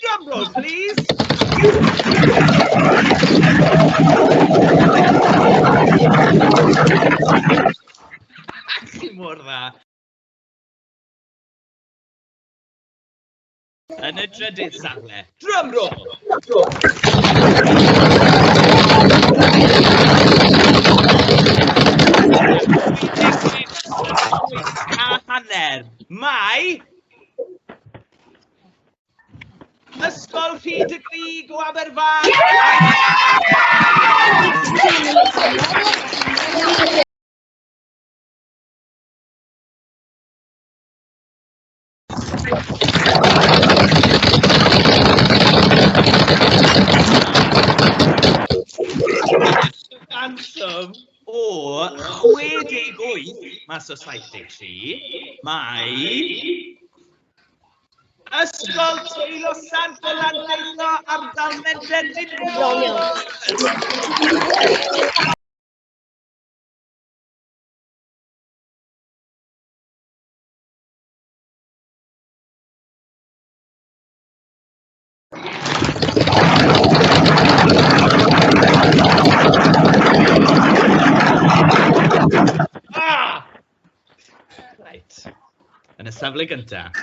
Drum roll, please. Chi mor dda. Yn y drydydd safle. Drum roll. A hanner. Mae Ysgol Rhyd y Grig o Aberfan. Answm o 68 mas o 73. Mae Ysgol Teilo Sant Golandeilo ardal Medre Didro. Right. Yn y safle gyntaf,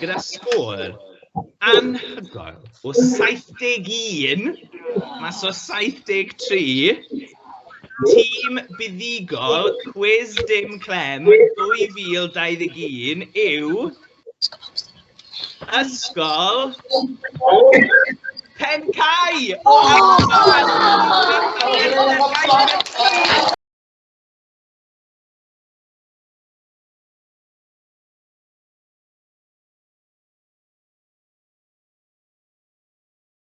gyda sgôr anhygoel o 71 mas o 73, tîm buddigol Cwis dim Clem 2021 yw Ysgol Pencai o Aberfan.